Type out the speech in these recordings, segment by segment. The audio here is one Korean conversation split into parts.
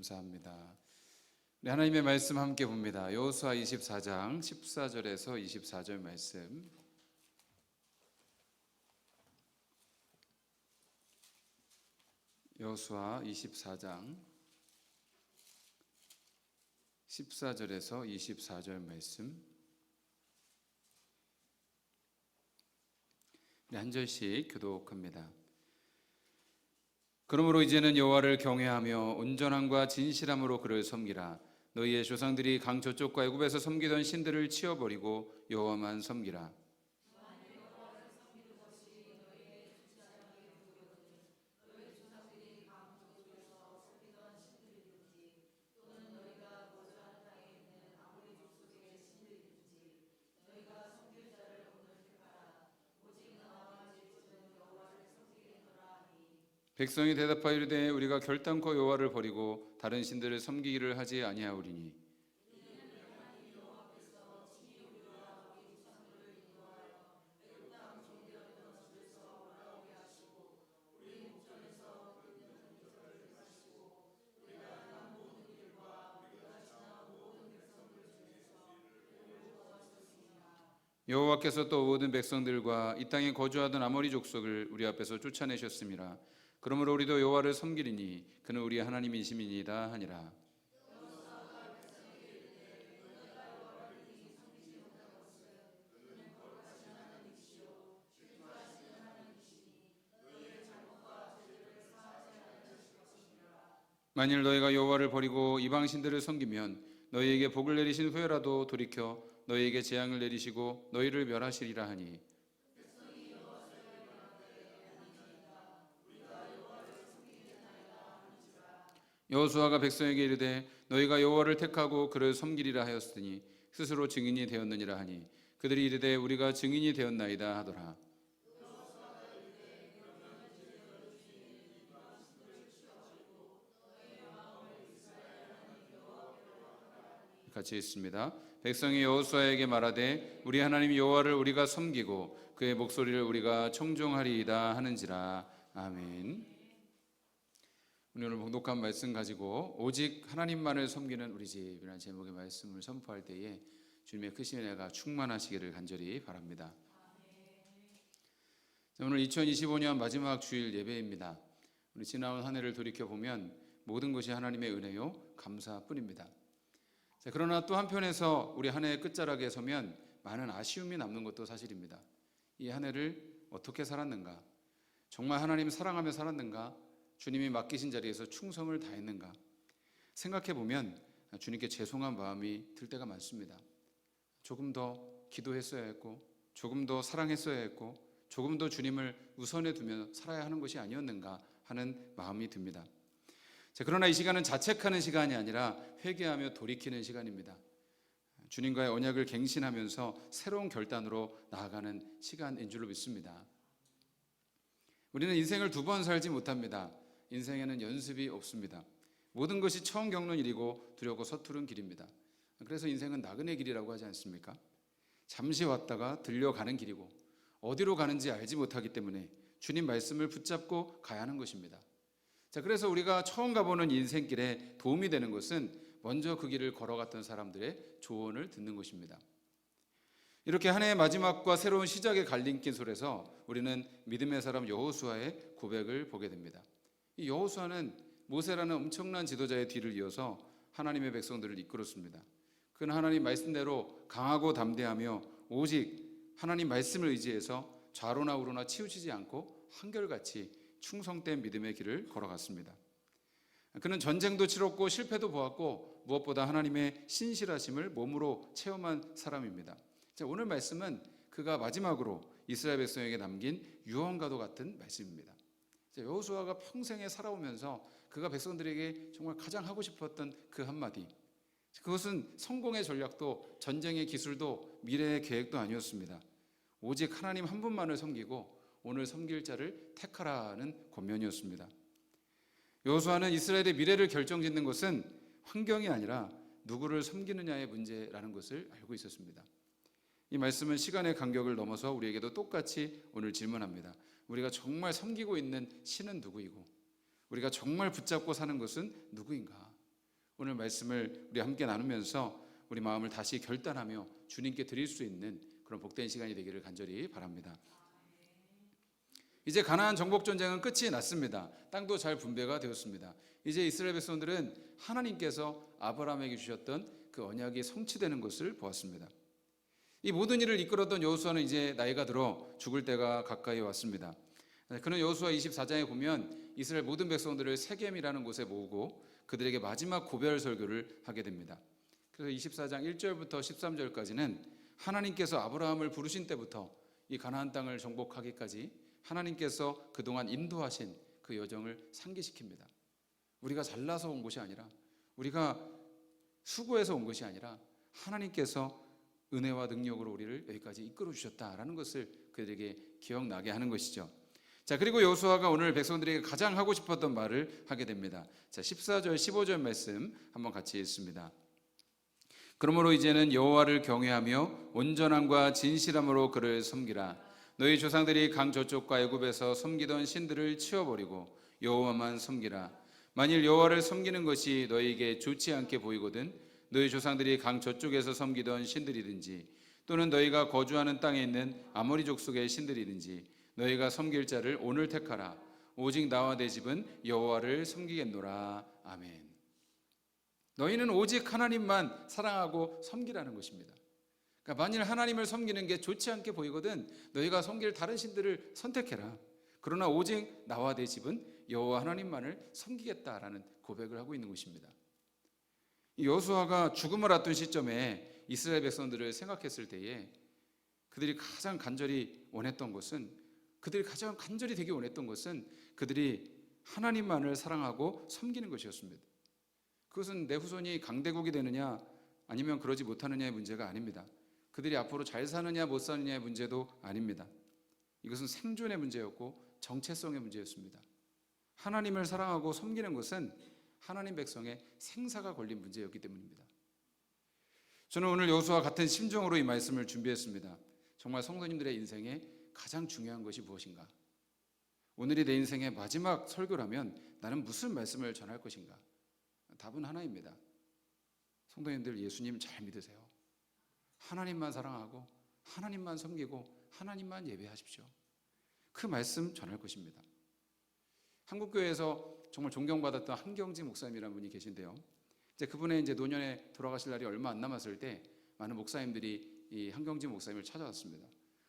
감사합니다. 우리 하나님의 말씀 함께 봅니다. 여호수아 24장 14절에서 24절 말씀. 여호수아 24장 14절에서 24절 말씀. 한 절씩 교독합니다. 그러므로 이제는 여호와를 경외하며 온전함과 진실함으로 그를 섬기라. 너희의 조상들이 강 저쪽과 애굽에서 섬기던 신들을 치워버리고 여호와만 섬기라. 백성이 대답하여 이르되 우리가 결단코 여호와를 버리고 다른 신들을 섬기기를 하지 아니하오리니 여호와께서 또 모든 백성들과 이 땅에 거주하던 아모리 족속을 우리 앞에서 쫓아내셨음이라. 그러므로 우리도 여호와를 섬기리니 그는 우리 하나님이심이니이다 하니라. 만일 너희가 여호와를 버리고 이방 신들을 섬기면 너희에게 복을 내리신 후에라도 돌이켜 너희에게 재앙을 내리시고 너희를 멸하시리라 하니 여호수아가 백성에게 이르되 너희가 여호와를 택하고 그를 섬기리라 하였으니 스스로 증인이 되었느니라 하니 그들이 이르되 우리가 증인이 되었나이다 하더라. 같이 있습니다. 백성이 여호수아에게 말하되 우리 하나님 여호와를 우리가 섬기고 그의 목소리를 우리가 청종하리이다 하는지라. 아멘. 오늘 봉독한 말씀 가지고 오직 하나님만을 섬기는 우리 집이라는 제목의 말씀을 선포할 때에 주님의 크신 은혜가 충만하시기를 간절히 바랍니다. 오늘 2025년 마지막 주일 예배입니다. 우리 지나온 한 해를 돌이켜보면 모든 것이 하나님의 은혜요 감사뿐입니다. 그러나 또 한편에서 우리 한 해의 끝자락에 서면 많은 아쉬움이 남는 것도 사실입니다. 이 한 해를 어떻게 살았는가? 정말 하나님 사랑하며 살았는가? 주님이 맡기신 자리에서 충성을 다했는가? 생각해보면 주님께 죄송한 마음이 들 때가 많습니다. 조금 더 기도했어야 했고 조금 더 사랑했어야 했고 조금 더 주님을 우선에 두며 살아야 하는 것이 아니었는가 하는 마음이 듭니다. 그러나 이 시간은 자책하는 시간이 아니라 회개하며 돌이키는 시간입니다. 주님과의 언약을 갱신하면서 새로운 결단으로 나아가는 시간인 줄로 믿습니다. 우리는 인생을 두 번 살지 못합니다. 인생에는 연습이 없습니다. 모든 것이 처음 겪는 일이고 두렵고 서투른 길입니다. 그래서 인생은 나그네 길이라고 하지 않습니까? 잠시 왔다가 들려가는 길이고 어디로 가는지 알지 못하기 때문에 주님 말씀을 붙잡고 가야 하는 것입니다. 그래서 우리가 처음 가보는 인생길에 도움이 되는 것은 먼저 그 길을 걸어갔던 사람들의 조언을 듣는 것입니다. 이렇게 한 해의 마지막과 새로운 시작의 갈림길 속에서 우리는 믿음의 사람 여호수아의 고백을 보게 됩니다. 이 여호수아는 모세라는 엄청난 지도자의 뒤를 이어서 하나님의 백성들을 이끌었습니다. 그는 하나님 말씀대로 강하고 담대하며 오직 하나님 말씀을 의지해서 좌로나 우로나 치우치지 않고 한결같이 충성된 믿음의 길을 걸어갔습니다. 그는 전쟁도 치렀고 실패도 보았고 무엇보다 하나님의 신실하심을 몸으로 체험한 사람입니다. 오늘 말씀은 그가 마지막으로 이스라엘 백성에게 남긴 유언과도 같은 말씀입니다. 여호수아가 평생에 살아오면서 그가 백성들에게 정말 가장 하고 싶었던 그 한마디, 그것은 성공의 전략도 전쟁의 기술도 미래의 계획도 아니었습니다. 오직 하나님 한 분만을 섬기고 오늘 섬길 자를 택하라는 권면이었습니다. 여호수아는 이스라엘의 미래를 결정짓는 것은 환경이 아니라 누구를 섬기느냐의 문제라는 것을 알고 있었습니다. 이 말씀은 시간의 간격을 넘어서 우리에게도 똑같이 오늘 질문합니다. 우리가 정말 섬기고 있는 신은 누구이고 우리가 정말 붙잡고 사는 것은 누구인가? 오늘 말씀을 우리 함께 나누면서 우리 마음을 다시 결단하며 주님께 드릴 수 있는 그런 복된 시간이 되기를 간절히 바랍니다. 이제 가나안 정복 전쟁은 끝이 났습니다. 땅도 잘 분배가 되었습니다. 이제 이스라엘 백성들은 하나님께서 아브라함에게 주셨던 그 언약이 성취되는 것을 보았습니다. 이 모든 일을 이끌었던 여호수아는 이제 나이가 들어 죽을 때가 가까이 왔습니다. 그는 여호수아 24장에 보면 이스라엘 모든 백성들을 세겜이라는 곳에 모으고 그들에게 마지막 고별 설교를 하게 됩니다. 그래서 24장 1절부터 13절까지는 하나님께서 아브라함을 부르신 때부터 이 가나안 땅을 정복하기까지 하나님께서 그동안 인도하신 그 여정을 상기시킵니다. 우리가 잘나서 온 것이 아니라, 우리가 수고해서 온 것이 아니라 하나님께서 은혜와 능력으로 우리를 여기까지 이끌어 주셨다라는 것을 그들에게 기억나게 하는 것이죠. 자, 그리고 여호수아가 오늘 백성들에게 가장 하고 싶었던 말을 하게 됩니다. 자, 14절 15절 말씀 한번 같이 읽습니다. 그러므로 이제는 여호와를 경외하며 온전함과 진실함으로 그를 섬기라. 너희 조상들이 강 저쪽과 애굽에서 섬기던 신들을 치워버리고 여호와만 섬기라. 만일 여호와를 섬기는 것이 너희에게 좋지 않게 보이거든 너희 조상들이 강 저쪽에서 섬기던 신들이든지 또는 너희가 거주하는 땅에 있는 아모리 족속의 신들이든지 너희가 섬길 자를 오늘 택하라. 오직 나와 내 집은 여호와를 섬기겠노라. 아멘. 너희는 오직 하나님만 사랑하고 섬기라는 것입니다. 그러니까 만일 하나님을 섬기는 게 좋지 않게 보이거든 너희가 섬길 다른 신들을 선택해라. 그러나 오직 나와 내 집은 여호와 하나님만을 섬기겠다라는 고백을 하고 있는 것입니다. 여호수아가 죽음을 앞둔 시점에 이스라엘 백성들을 생각했을 때에 그들이 가장 간절히 원했던 것은, 그들이 가장 간절히 되기 원했던 것은 그들이 하나님만을 사랑하고 섬기는 것이었습니다. 그것은 내 후손이 강대국이 되느냐 아니면 그러지 못하느냐의 문제가 아닙니다. 그들이 앞으로 잘 사느냐 못 사느냐의 문제도 아닙니다. 이것은 생존의 문제였고 정체성의 문제였습니다. 하나님을 사랑하고 섬기는 것은 하나님 백성의 생사가 걸린 문제였기 때문입니다. 저는 오늘 여호수아와 같은 심정으로 이 말씀을 준비했습니다. 정말 성도님들의 인생에 가장 중요한 것이 무엇인가? 오늘이 내 인생의 마지막 설교라면 나는 무슨 말씀을 전할 것인가? 답은 하나입니다. 성도님들, 예수님 잘 믿으세요. 하나님만 사랑하고 하나님만 섬기고 하나님만 예배하십시오. 그 말씀 전할 것입니다. 한국교회에서 정말 존경받았던 한경지 목사님이라는 분이 계신데요. 이제 그분의 이제 노년에 돌아가실 날이 얼마 안 남았을 때 많은 목사님들이 이 한경지 목사님을 찾아왔습니다.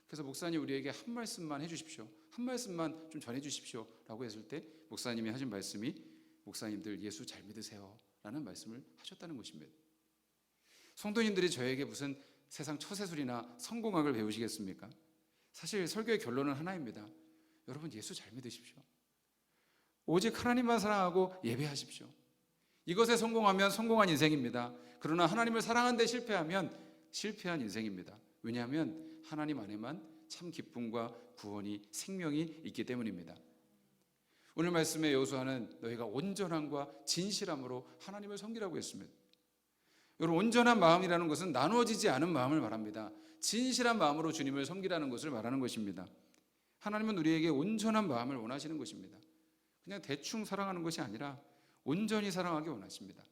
그래서 목사님 우리에게 한 말씀만 해주십시오. 한 말씀만 좀 전해주십시오. 라고 했을 때 목사님이 하신 말씀이 목사님들 예수 잘 믿으세요. 라는 말씀을 하셨다는 것입니다. 성도님들이 저에게 무슨 세상 처세술이나 성공학을 배우시겠습니까? 사실 설교의 결론은 하나입니다. 여러분 예수 잘 믿으십시오. 오직 하나님만 사랑하고 예배하십시오. 이것에 성공하면 성공한 인생입니다. 그러나 하나님을 사랑하는 데 실패하면 실패한 인생입니다. 왜냐하면 하나님 안에만 참 기쁨과 구원이 생명이 있기 때문입니다. 오늘 말씀의 여호수아는 너희가 온전함과 진실함으로 하나님을 섬기라고 했습니다. 여러분, 온전한 마음이라는 것은 나누어지지 않은 마음을 말합니다. 진실한 마음으로 주님을 섬기라는 것을 말하는 것입니다. 하나님은 우리에게 온전한 마음을 원하시는 것입니다. 그냥 대충 사랑하는 것이 아니라 온전히 사랑하기 원하십니다.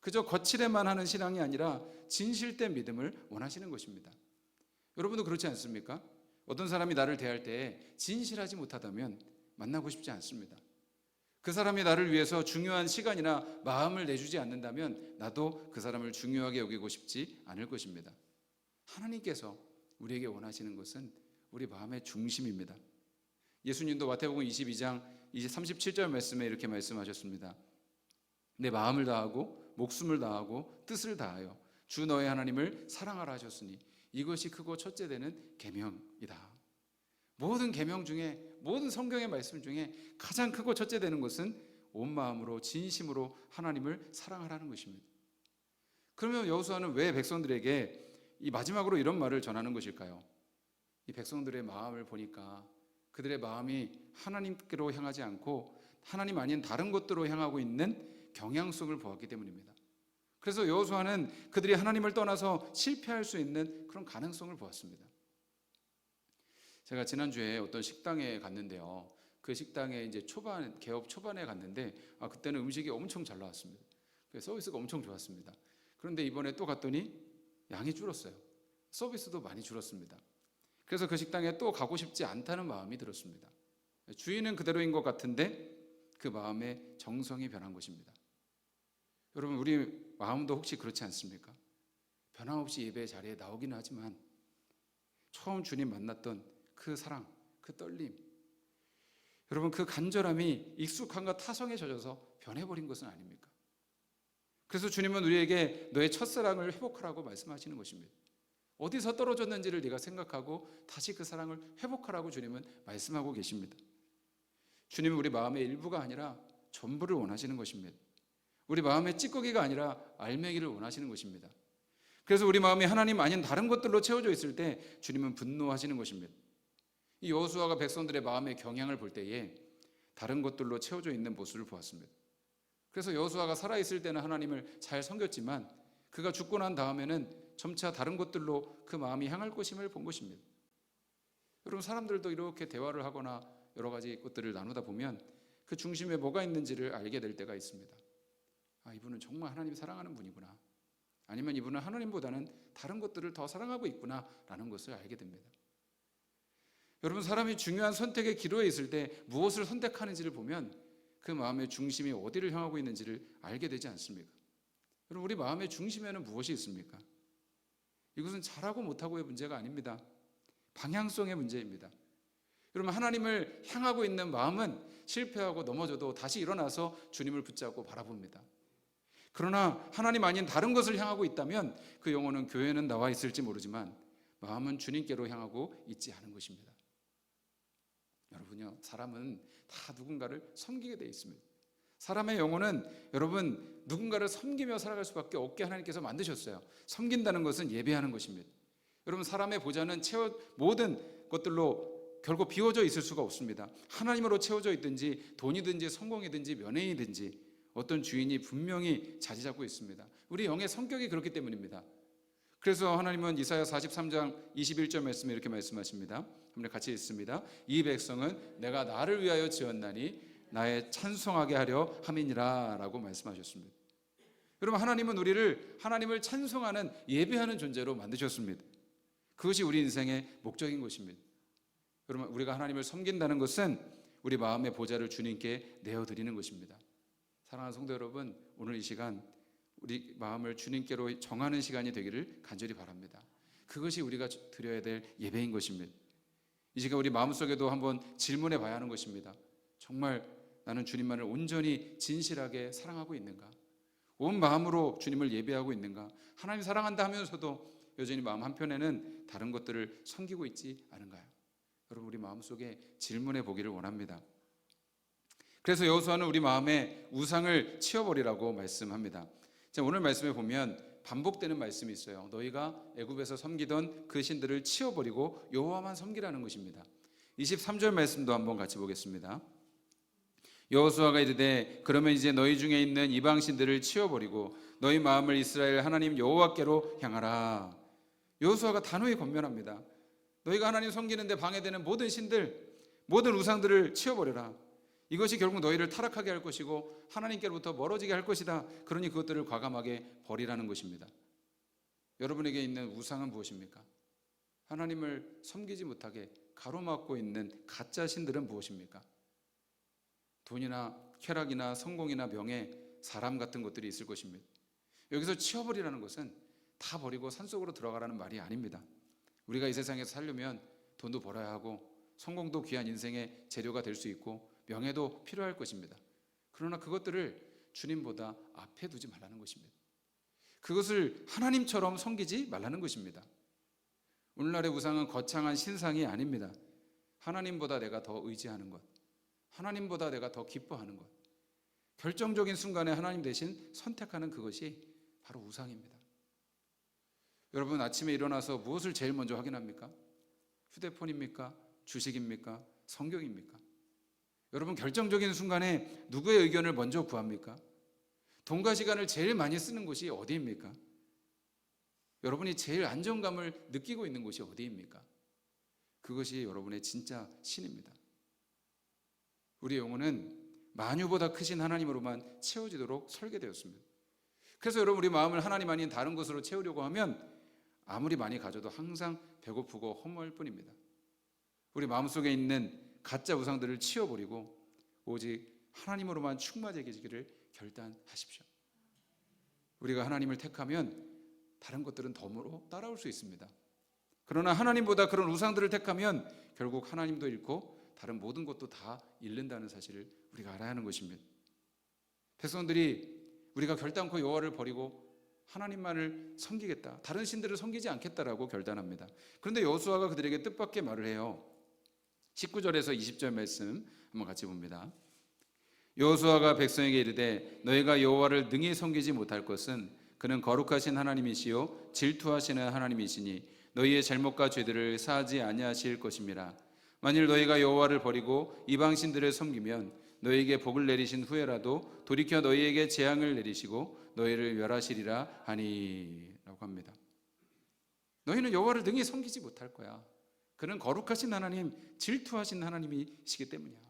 그저 거칠에만 하는 신앙이 아니라 진실된 믿음을 원하시는 것입니다. 여러분도 그렇지 않습니까? 어떤 사람이 나를 대할 때 진실하지 못하다면 만나고 싶지 않습니다. 그 사람이 나를 위해서 중요한 시간이나 마음을 내주지 않는다면 나도 그 사람을 중요하게 여기고 싶지 않을 것입니다. 하나님께서 우리에게 원하시는 것은 우리 마음의 중심입니다. 예수님도 마태복음 22장 37절 말씀에 이렇게 말씀하셨습니다. 내 마음을 다하고 목숨을 다하고 뜻을 다하여 주 너의 하나님을 사랑하라 하셨으니 이것이 크고 첫째 되는 계명이다. 모든 계명 중에, 모든 성경의 말씀 중에 가장 크고 첫째 되는 것은 온 마음으로 진심으로 하나님을 사랑하라는 것입니다. 그러면 여호수아는 왜 백성들에게 이 마지막으로 이런 말을 전하는 것일까요? 이 백성들의 마음을 보니까 그들의 마음이 하나님께로 향하지 않고 하나님 아닌 다른 것들로 향하고 있는 경향성을 보았기 때문입니다. 그래서 여호수아는 그들이 하나님을 떠나서 실패할 수 있는 그런 가능성을 보았습니다. 제가 지난주에 어떤 식당에 갔는데요. 그 식당에 이제 개업 초반에 갔는데 그때는 음식이 엄청 잘 나왔습니다. 서비스가 엄청 좋았습니다. 그런데 이번에 또 갔더니 양이 줄었어요. 서비스도 많이 줄었습니다. 그래서 그 식당에 또 가고 싶지 않다는 마음이 들었습니다. 주인은 그대로인 것 같은데 그 마음의 정성이 변한 것입니다. 여러분, 우리 마음도 혹시 그렇지 않습니까? 변함없이 예배 자리에 나오기는 하지만 처음 주님 만났던 그 사랑, 그 떨림, 여러분, 그 간절함이 익숙함과 타성에 젖어서 변해버린 것은 아닙니까? 그래서 주님은 우리에게 너의 첫사랑을 회복하라고 말씀하시는 것입니다. 어디서 떨어졌는지를 네가 생각하고 다시 그 사랑을 회복하라고 주님은 말씀하고 계십니다. 주님은 우리 마음의 일부가 아니라 전부를 원하시는 것입니다. 우리 마음의 찌꺼기가 아니라 알맹이를 원하시는 것입니다. 그래서 우리 마음이 하나님 아닌 다른 것들로 채워져 있을 때 주님은 분노하시는 것입니다. 이 여호수아가 백성들의 마음의 경향을 볼 때에 다른 것들로 채워져 있는 모습을 보았습니다. 그래서 여호수아가 살아있을 때는 하나님을 잘 섬겼지만 그가 죽고 난 다음에는 점차 다른 것들로 그 마음이 향할 것임을 본 것입니다. 여러분, 사람들도 이렇게 대화를 하거나 여러 가지 것들을 나누다 보면 그 중심에 뭐가 있는지를 알게 될 때가 있습니다. 아, 이분은 정말 하나님 사랑하는 분이구나. 아니면 이분은 하나님보다는 다른 것들을 더 사랑하고 있구나라는 것을 알게 됩니다. 여러분, 사람이 중요한 선택의 기로에 있을 때 무엇을 선택하는지를 보면 그 마음의 중심이 어디를 향하고 있는지를 알게 되지 않습니까? 여러분, 우리 마음의 중심에는 무엇이 있습니까? 이것은 잘하고 못하고의 문제가 아닙니다. 방향성의 문제입니다. 여러분, 하나님을 향하고 있는 마음은 실패하고 넘어져도 다시 일어나서 주님을 붙잡고 바라봅니다. 그러나 하나님 아닌 다른 것을 향하고 있다면 그 영혼은 교회는 나와 있을지 모르지만 마음은 주님께로 향하고 있지 않은 것입니다. 여러분요, 사람은 다 누군가를 섬기게 되어 있습니다. 사람의 영혼은 여러분 누군가를 섬기며 살아갈 수밖에 없게 하나님께서 만드셨어요. 섬긴다는 것은 예배하는 것입니다. 여러분, 사람의 보좌는 모든 것들로 결국 비워져 있을 수가 없습니다. 하나님으로 채워져 있든지 돈이든지 성공이든지 연예인이든지 어떤 주인이 분명히 자리 잡고 있습니다. 우리 영의 성격이 그렇기 때문입니다. 그래서 하나님은 이사야 43장 21절 말씀에 이렇게 말씀하십니다. 한번 같이 읽습니다. 이 백성은 내가 나를 위하여 지었나니 나의 찬송하게 하려 함이니라 라고 말씀하셨습니다. 여러분, 하나님은 우리를 하나님을 찬송하는 예배하는 존재로 만드셨습니다. 그것이 우리 인생의 목적인 것입니다. 여러분, 우리가 하나님을 섬긴다는 것은 우리 마음의 보좌를 주님께 내어드리는 것입니다. 사랑하는 성도 여러분, 오늘 이 시간 우리 마음을 주님께로 정하는 시간이 되기를 간절히 바랍니다. 그것이 우리가 드려야 될 예배인 것입니다. 이 시간 우리 마음속에도 한번 질문해 봐야 하는 것입니다. 정말 나는 주님만을 온전히 진실하게 사랑하고 있는가? 온 마음으로 주님을 예배하고 있는가? 하나님 사랑한다 하면서도 여전히 마음 한편에는 다른 것들을 섬기고 있지 않은가요? 여러분, 우리 마음속에 질문해 보기를 원합니다. 그래서 여호수아는 우리 마음에 우상을 치워버리라고 말씀합니다. 자, 오늘 말씀에 보면 반복되는 말씀이 있어요. 너희가 애굽에서 섬기던 그 신들을 치워버리고 여호와만 섬기라는 것입니다. 23절 말씀도 한번 같이 보겠습니다. 여호수아가 이르되 그러면 이제 너희 중에 있는 이방 신들을 치워버리고 너희 마음을 이스라엘 하나님 여호와께로 향하라. 여호수아가 단호히 권면합니다. 너희가 하나님 섬기는데 방해되는 모든 신들, 모든 우상들을 치워버려라. 이것이 결국 너희를 타락하게 할 것이고 하나님께로부터 멀어지게 할 것이다. 그러니 그것들을 과감하게 버리라는 것입니다. 여러분에게 있는 우상은 무엇입니까? 하나님을 섬기지 못하게 가로막고 있는 가짜 신들은 무엇입니까? 돈이나 쾌락이나 성공이나 명예, 사람 같은 것들이 있을 것입니다. 여기서 치워버리라는 것은 다 버리고 산속으로 들어가라는 말이 아닙니다. 우리가 이 세상에서 살려면 돈도 벌어야 하고 성공도 귀한 인생의 재료가 될 수 있고 명예도 필요할 것입니다. 그러나 그것들을 주님보다 앞에 두지 말라는 것입니다. 그것을 하나님처럼 섬기지 말라는 것입니다. 오늘날의 우상은 거창한 신상이 아닙니다. 하나님보다 내가 더 의지하는 것, 하나님보다 내가 더 기뻐하는 것, 결정적인 순간에 하나님 대신 선택하는 그것이 바로 우상입니다. 여러분, 아침에 일어나서 무엇을 제일 먼저 확인합니까? 휴대폰입니까? 주식입니까? 성경입니까? 여러분, 결정적인 순간에 누구의 의견을 먼저 구합니까? 돈과 시간을 제일 많이 쓰는 곳이 어디입니까? 여러분이 제일 안정감을 느끼고 있는 곳이 어디입니까? 그것이 여러분의 진짜 신입니다. 우리 영혼은 만유보다 크신 하나님으로만 채워지도록 설계되었습니다. 그래서 여러분, 우리 마음을 하나님 아닌 다른 것으로 채우려고 하면 아무리 많이 가져도 항상 배고프고 허무할 뿐입니다. 우리 마음속에 있는 가짜 우상들을 치워버리고 오직 하나님으로만 충만해지기를 결단하십시오. 우리가 하나님을 택하면 다른 것들은 덤으로 따라올 수 있습니다. 그러나 하나님보다 그런 우상들을 택하면 결국 하나님도 잃고 다른 모든 것도 다 잃는다는 사실을 우리가 알아야 하는 것입니다. 백성들이 우리가 결단코 여호와를 버리고 하나님만을 섬기겠다, 다른 신들을 섬기지 않겠다라고 결단합니다. 그런데 여호수아가 그들에게 뜻밖의 말을 해요. 19절에서 20절 말씀 한번 같이 봅니다. 여호수아가 백성에게 이르되 너희가 여호와를 능히 섬기지 못할 것은 그는 거룩하신 하나님이시요 질투하시는 하나님이시니 너희의 잘못과 죄들을 사하지 아니하실 것임이라. 만일 너희가 여호와를 버리고 이방 신들을 섬기면 너희에게 복을 내리신 후에라도 돌이켜 너희에게 재앙을 내리시고 너희를 멸하시리라 하니 라고 합니다. 너희는 여호와를 능히 섬기지 못할 거야. 그는 거룩하신 하나님, 질투하신 하나님이시기 때문이야.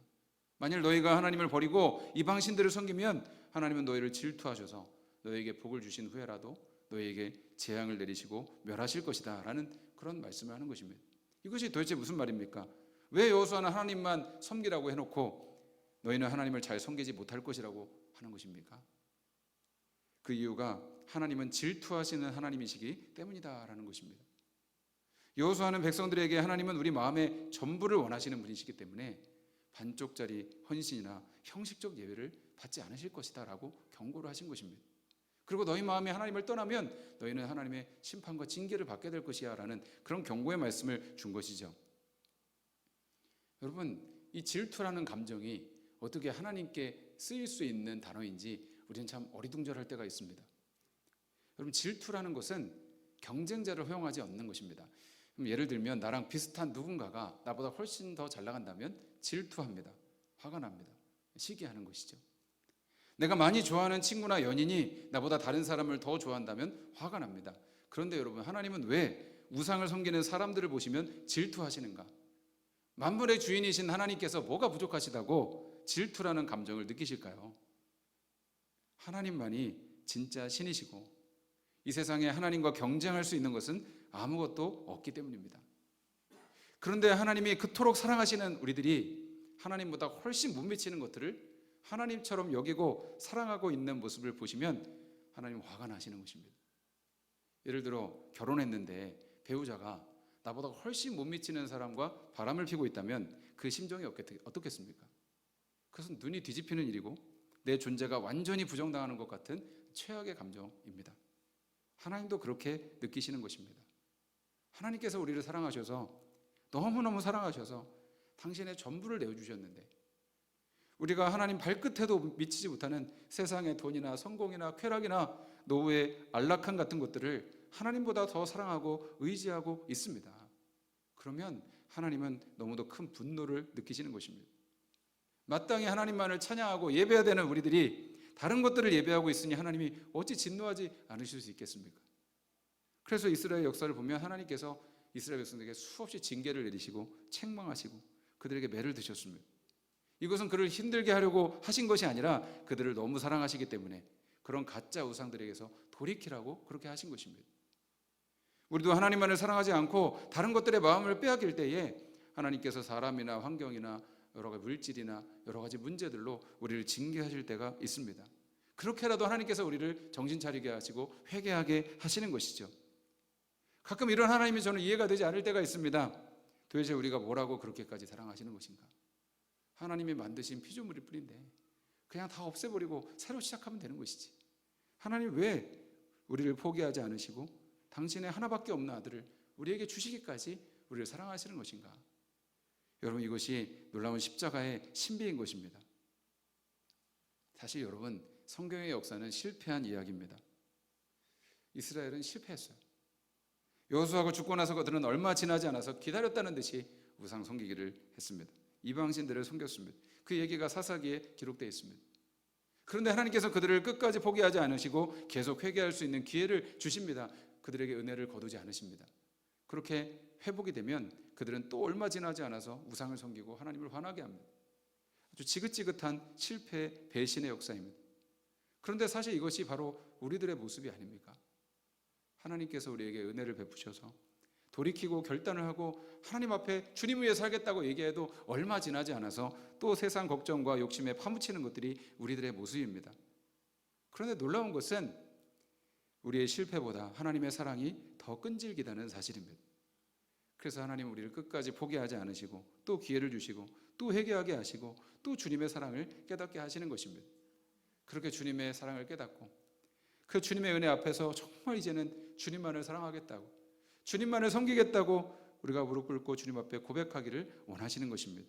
만일 너희가 하나님을 버리고 이방 신들을 섬기면 하나님은 너희를 질투하셔서 너희에게 복을 주신 후에라도 너희에게 재앙을 내리시고 멸하실 것이다 라는 그런 말씀을 하는 것입니다. 이것이 도대체 무슨 말입니까? 왜 여호수아는 하나님만 섬기라고 해놓고 너희는 하나님을 잘 섬기지 못할 것이라고 하는 것입니까? 그 이유가 하나님은 질투하시는 하나님이시기 때문이다라는 것입니다. 여호수아는 백성들에게 하나님은 우리 마음의 전부를 원하시는 분이시기 때문에 반쪽짜리 헌신이나 형식적 예배를 받지 않으실 것이다 라고 경고를 하신 것입니다. 그리고 너희 마음이 하나님을 떠나면 너희는 하나님의 심판과 징계를 받게 될 것이야 라는 그런 경고의 말씀을 준 것이죠. 여러분, 이 질투라는 감정이 어떻게 하나님께 쓰일 수 있는 단어인지 우리는 참 어리둥절할 때가 있습니다. 여러분, 질투라는 것은 경쟁자를 허용하지 않는 것입니다. 예를 들면 나랑 비슷한 누군가가 나보다 훨씬 더 잘 나간다면 질투합니다. 화가 납니다. 시기하는 것이죠. 내가 많이 좋아하는 친구나 연인이 나보다 다른 사람을 더 좋아한다면 화가 납니다. 그런데 여러분, 하나님은 왜 우상을 섬기는 사람들을 보시면 질투하시는가? 만물의 주인이신 하나님께서 뭐가 부족하시다고 질투라는 감정을 느끼실까요? 하나님만이 진짜 신이시고 이 세상에 하나님과 경쟁할 수 있는 것은 아무것도 없기 때문입니다. 그런데 하나님이 그토록 사랑하시는 우리들이 하나님보다 훨씬 못 미치는 것들을 하나님처럼 여기고 사랑하고 있는 모습을 보시면 하나님 화가 나시는 것입니다. 예를 들어 결혼했는데 배우자가 나보다 훨씬 못 미치는 사람과 바람을 피고 있다면 그 심정이 어떻겠습니까? 그것은 눈이 뒤집히는 일이고 내 존재가 완전히 부정당하는 것 같은 최악의 감정입니다. 하나님도 그렇게 느끼시는 것입니다. 하나님께서 우리를 사랑하셔서 너무너무 사랑하셔서 당신의 전부를 내어주셨는데 우리가 하나님 발끝에도 미치지 못하는 세상의 돈이나 성공이나 쾌락이나 노후의 안락함 같은 것들을 하나님보다 더 사랑하고 의지하고 있습니다. 그러면 하나님은 너무도 큰 분노를 느끼시는 것입니다. 마땅히 하나님만을 찬양하고 예배해야 되는 우리들이 다른 것들을 예배하고 있으니 하나님이 어찌 진노하지 않으실 수 있겠습니까? 그래서 이스라엘 역사를 보면 하나님께서 이스라엘 백성들에게 수없이 징계를 내리시고 책망하시고 그들에게 매를 드셨습니다. 이것은 그를 힘들게 하려고 하신 것이 아니라 그들을 너무 사랑하시기 때문에 그런 가짜 우상들에게서 돌이키라고 그렇게 하신 것입니다. 우리도 하나님만을 사랑하지 않고 다른 것들의 마음을 빼앗길 때에 하나님께서 사람이나 환경이나 여러 가지 물질이나 여러 가지 문제들로 우리를 징계하실 때가 있습니다. 그렇게라도 하나님께서 우리를 정신 차리게 하시고 회개하게 하시는 것이죠. 가끔 이런 하나님이 저는 이해가 되지 않을 때가 있습니다. 도대체 우리가 뭐라고 그렇게까지 사랑하시는 것인가? 하나님이 만드신 피조물일 뿐인데 그냥 다 없애버리고 새로 시작하면 되는 것이지. 하나님 왜 우리를 포기하지 않으시고 당신의 하나밖에 없는 아들을 우리에게 주시기까지 우리를 사랑하시는 것인가? 여러분, 이것이 놀라운 십자가의 신비인 것입니다. 사실 여러분, 성경의 역사는 실패한 이야기입니다. 이스라엘은 실패했어요. 여호수아가 죽고 나서 그들은 얼마 지나지 않아서 기다렸다는 듯이 우상 섬기기를 했습니다. 이방신들을 섬겼습니다. 그 얘기가 사사기에 기록되어 있습니다. 그런데 하나님께서 그들을 끝까지 포기하지 않으시고 계속 회개할 수 있는 기회를 주십니다. 그들에게 은혜를 거두지 않으십니다. 그렇게 회복이 되면 그들은 또 얼마 지나지 않아서 우상을 섬기고 하나님을 화나게 합니다. 아주 지긋지긋한 실패, 배신의 역사입니다. 그런데 사실 이것이 바로 우리들의 모습이 아닙니까? 하나님께서 우리에게 은혜를 베푸셔서 돌이키고 결단을 하고 하나님 앞에 주님 위해 살겠다고 얘기해도 얼마 지나지 않아서 또 세상 걱정과 욕심에 파묻히는 것들이 우리들의 모습입니다. 그런데 놀라운 것은 우리의 실패보다 하나님의 사랑이 더 끈질기다는 사실입니다. 그래서 하나님은 우리를 끝까지 포기하지 않으시고 또 기회를 주시고 또 회개하게 하시고 또 주님의 사랑을 깨닫게 하시는 것입니다. 그렇게 주님의 사랑을 깨닫고 그 주님의 은혜 앞에서 정말 이제는 주님만을 사랑하겠다고, 주님만을 섬기겠다고 우리가 무릎 꿇고 주님 앞에 고백하기를 원하시는 것입니다.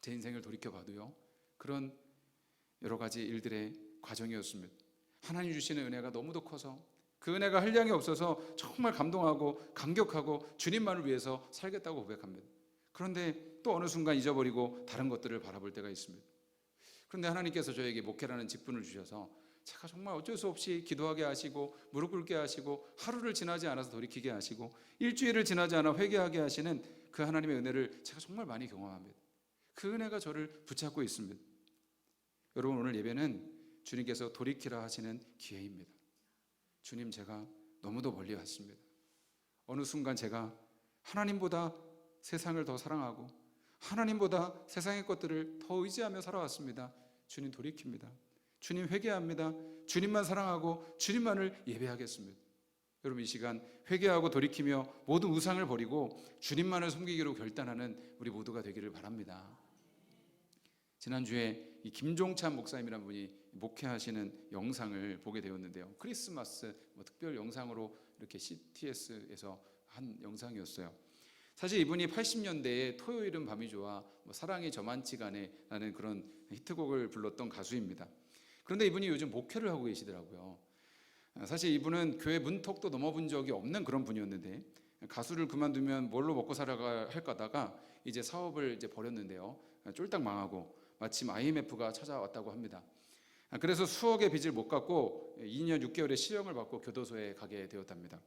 제 인생을 돌이켜봐도요, 그런 여러 가지 일들의 과정이었습니다. 하나님 주시는 은혜가 너무도 커서 그 은혜가 한량이 없어서 정말 감동하고 감격하고 주님만을 위해서 살겠다고 고백합니다. 그런데 또 어느 순간 잊어버리고 다른 것들을 바라볼 때가 있습니다. 그런데 하나님께서 저에게 목회라는 직분을 주셔서 제가 정말 어쩔 수 없이 기도하게 하시고 무릎 꿇게 하시고 하루를 지나지 않아서 돌이키게 하시고 일주일을 지나지 않아 회개하게 하시는 그 하나님의 은혜를 제가 정말 많이 경험합니다. 그 은혜가 저를 붙잡고 있습니다. 여러분, 오늘 예배는 주님께서 돌이키라 하시는 기회입니다. 주님, 제가 너무도 멀리 왔습니다. 어느 순간 제가 하나님보다 세상을 더 사랑하고 하나님보다 세상의 것들을 더 의지하며 살아왔습니다. 주님, 돌이킵니다. 주님, 회개합니다. 주님만 사랑하고 주님만을 예배하겠습니다. 여러분, 이 시간 회개하고 돌이키며 모든 우상을 버리고 주님만을 섬기기로 결단하는 우리 모두가 되기를 바랍니다. 지난주에 이 김종찬 목사님이라는 분이 목회하시는 영상을 보게 되었는데요, 크리스마스 특별 영상으로 이렇게 CTS에서 한 영상이었어요. 사실 이분이 80년대에 토요일은 밤이 좋아, 사랑이 저만치가 네 라는 그런 히트곡을 불렀던 가수입니다. 그런데 이분이 요즘 목회를 하고 계시더라고요. 사실 이분은 교회 문턱도 넘어본 적이 없는 그런 분이었는데 가수를 그만두면 뭘로 먹고 살아가 할까다가 이제 사업을 이제 버렸는데요, 쫄딱 망하고 마침 IMF가 찾아왔다고 합니다. 그래서 수억의 빚을 못 갚고 2년 6개월의 실형을 받고 교도소에 가게 되었답니다.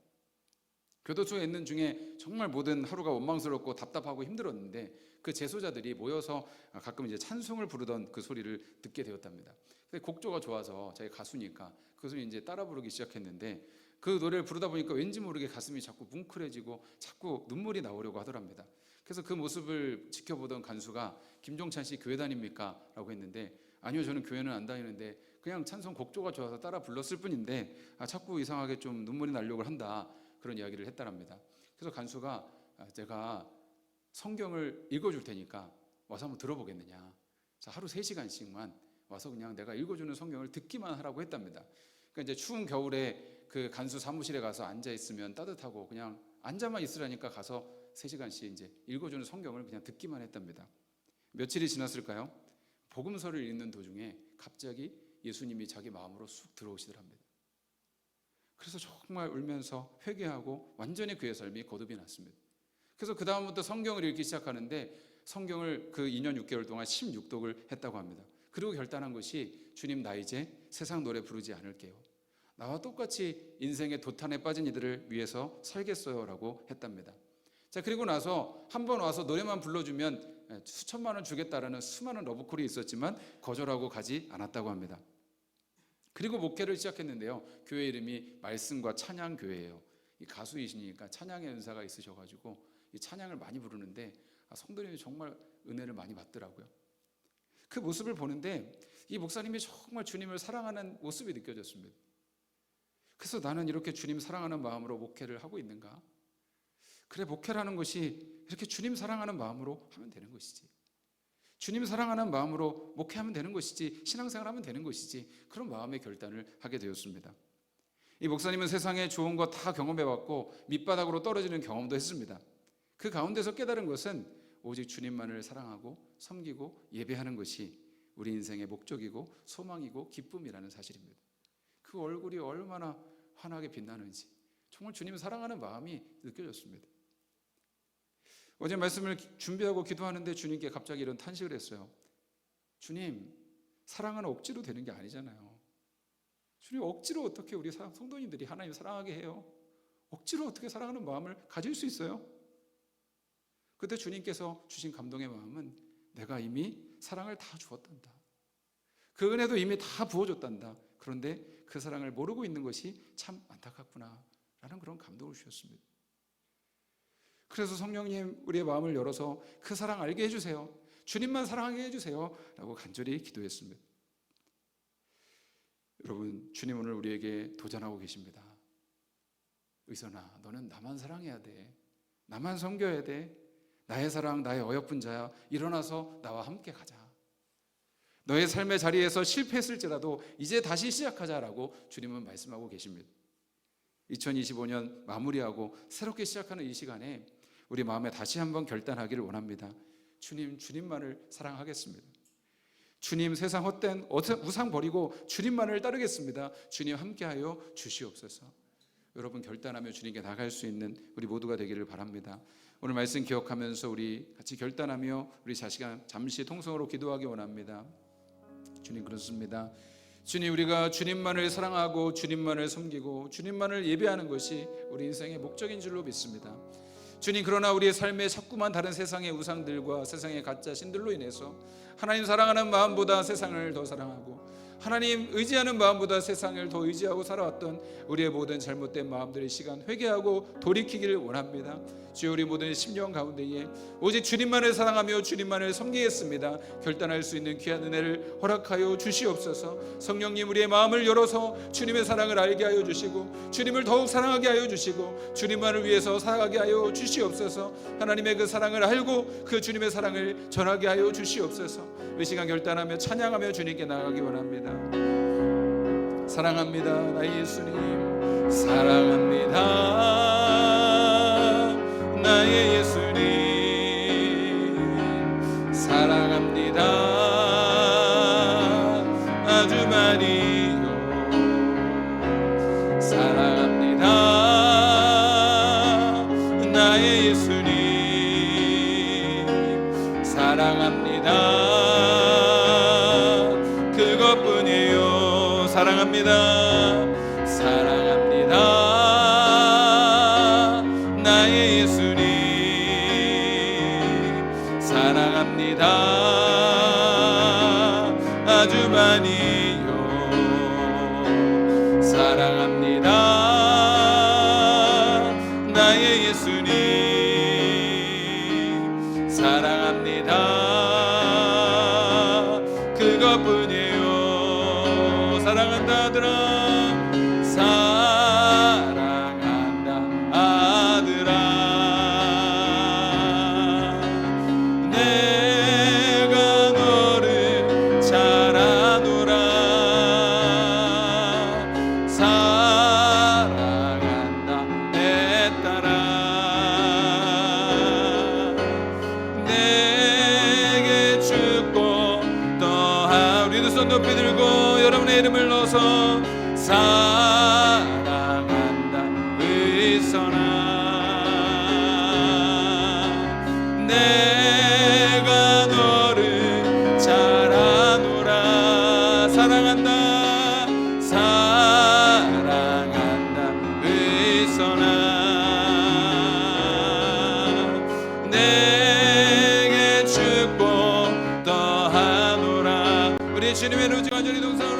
교도소에 있는 중에 정말 모든 하루가 원망스럽고 답답하고 힘들었는데 그 재소자들이 모여서 가끔 이제 찬송을 부르던 그 소리를 듣게 되었답니다. 근데 곡조가 좋아서 자기 가수니까 그것을 이제 따라 부르기 시작했는데 그 노래를 부르다 보니까 왠지 모르게 가슴이 자꾸 뭉클해지고 자꾸 눈물이 나오려고 하더랍니다. 그래서 그 모습을 지켜보던 간수가 김종찬 씨 교회 다닙니까? 라고 했는데 아니요, 저는 교회는 안 다니는데 그냥 찬송 곡조가 좋아서 따라 불렀을 뿐인데 자꾸 이상하게 좀 눈물이 나려고 한다, 그런 이야기를 했다랍니다. 그래서 간수가 제가 성경을 읽어줄 테니까 와서 한번 들어보겠느냐, 하루 3시간씩만 와서 그냥 내가 읽어주는 성경을 듣기만 하라고 했답니다. 그러니까 이제 추운 겨울에 그 간수 사무실에 가서 앉아 있으면 따뜻하고 그냥 앉아만 있으라니까 가서 3시간씩 이제 읽어주는 성경을 그냥 듣기만 했답니다. 며칠이 지났을까요? 복음서를 읽는 도중에 갑자기 예수님이 자기 마음으로 쑥 들어오시더랍니다. 그래서 정말 울면서 회개하고 완전히 그의 삶이 거듭이 났습니다. 그래서 그 다음부터 성경을 읽기 시작하는데 성경을 그 2년 6개월 동안 16독을 했다고 합니다. 그리고 결단한 것이 주님, 나 이제 세상 노래 부르지 않을게요. 나와 똑같이 인생의 도탄에 빠진 이들을 위해서 살겠어요 라고 했답니다. 자, 그리고 나서 한 번 와서 노래만 불러주면 수천만 원 주겠다라는 수많은 러브콜이 있었지만 거절하고 가지 않았다고 합니다. 그리고 목회를 시작했는데요, 교회 이름이 말씀과 찬양 교회예요. 이 가수이시니까 찬양의 은사가 있으셔가지고 이 찬양을 많이 부르는데 성도님이 정말 은혜를 많이 받더라고요. 그 모습을 보는데 이 목사님이 정말 주님을 사랑하는 모습이 느껴졌습니다. 그래서 나는 이렇게 주님 사랑하는 마음으로 목회를 하고 있는가? 그래, 목회라는 것이 이렇게 주님 사랑하는 마음으로 하면 되는 것이지, 주님 사랑하는 마음으로 목회하면 되는 것이지, 신앙생활하면 되는 것이지, 그런 마음의 결단을 하게 되었습니다. 이 목사님은 세상에 좋은 거 다 경험해봤고 밑바닥으로 떨어지는 경험도 했습니다. 그 가운데서 깨달은 것은 오직 주님만을 사랑하고 섬기고 예배하는 것이 우리 인생의 목적이고 소망이고 기쁨이라는 사실입니다. 그 얼굴이 얼마나 환하게 빛나는지 정말 주님 사랑하는 마음이 느껴졌습니다. 어제 말씀을 준비하고 기도하는데 주님께 갑자기 이런 탄식을 했어요. 주님, 사랑은 억지로 되는 게 아니잖아요. 주님, 억지로 어떻게 우리 성도님들이 하나님 사랑하게 해요? 억지로 어떻게 사랑하는 마음을 가질 수 있어요? 그때 주님께서 주신 감동의 마음은 내가 이미 사랑을 다 주었단다. 그 은혜도 이미 다 부어줬단다. 그런데 그 사랑을 모르고 있는 것이 참 안타깝구나 라는 그런 감동을 주셨습니다. 그래서 성령님, 우리의 마음을 열어서 그 사랑 알게 해주세요. 주님만 사랑하게 해주세요 라고 간절히 기도했습니다. 여러분, 주님 오늘 우리에게 도전하고 계십니다. 의선아, 너는 나만 사랑해야 돼. 나만 섬겨야 돼. 나의 사랑, 나의 어여쁜 자야, 일어나서 나와 함께 가자. 너의 삶의 자리에서 실패했을지라도 이제 다시 시작하자라고 주님은 말씀하고 계십니다. 2025년 마무리하고 새롭게 시작하는 이 시간에 우리 마음에 다시 한번 결단하기를 원합니다. 주님, 주님만을 사랑하겠습니다. 주님, 세상 헛된 우상 버리고 주님만을 따르겠습니다. 주님 함께하여 주시옵소서. 여러분, 결단하며 주님께 나갈 수 있는 우리 모두가 되기를 바랍니다. 오늘 말씀 기억하면서 우리 같이 결단하며 우리 자식아 잠시 통성으로 기도하기 원합니다. 주님, 그렇습니다. 주님, 우리가 주님만을 사랑하고 주님만을 섬기고 주님만을 예배하는 것이 우리 인생의 목적인 줄로 믿습니다. 주님, 그러나 우리의 삶에 자꾸만 다른 세상의 우상들과 세상의 가짜 신들로 인해서 하나님 사랑하는 마음보다 세상을 더 사랑하고 하나님 의지하는 마음보다 세상을 더 의지하고 살아왔던 우리의 모든 잘못된 마음들의 시간 회개하고 돌이키기를 원합니다. 주여, 우리 모든 심령 가운데에 오직 주님만을 사랑하며 주님만을 섬기겠습니다 결단할 수 있는 귀한 은혜를 허락하여 주시옵소서. 성령님, 우리의 마음을 열어서 주님의 사랑을 알게 하여 주시고 주님을 더욱 사랑하게 하여 주시고 주님만을 위해서 살아가게 하여 주시옵소서. 하나님의 그 사랑을 알고 그 주님의 사랑을 전하게 하여 주시옵소서. 이 시간 결단하며 찬양하며 주님께 나아가기 원합니다. 사랑합니다 나의 예수님, 사랑합니다 나의 예수님, 사랑합니다 아주 많이요. 사랑합니다 나의 예수님, 사랑합니다 그것뿐이에요. 사랑합니다, 사랑합니다 나의 예수님, 사랑합니다 아주 많이요. 사랑합니다 나의 예수님, 사랑합니다 그것뿐이에요. 사랑한다 아들아, 사랑한다 아들아, 내가 너를 잘 아노라. 사랑한다 내 딸아, 내게 죽고 또한 우리 두 손 높이 들고 여러분의 이름을 넣어서 사랑한다 의선아, 내가 너를 잘 아노라. 사랑한다, 사랑한다 의선아, 내게 죽고 또하노라. 우리 주님의 오직 완전히 동상으로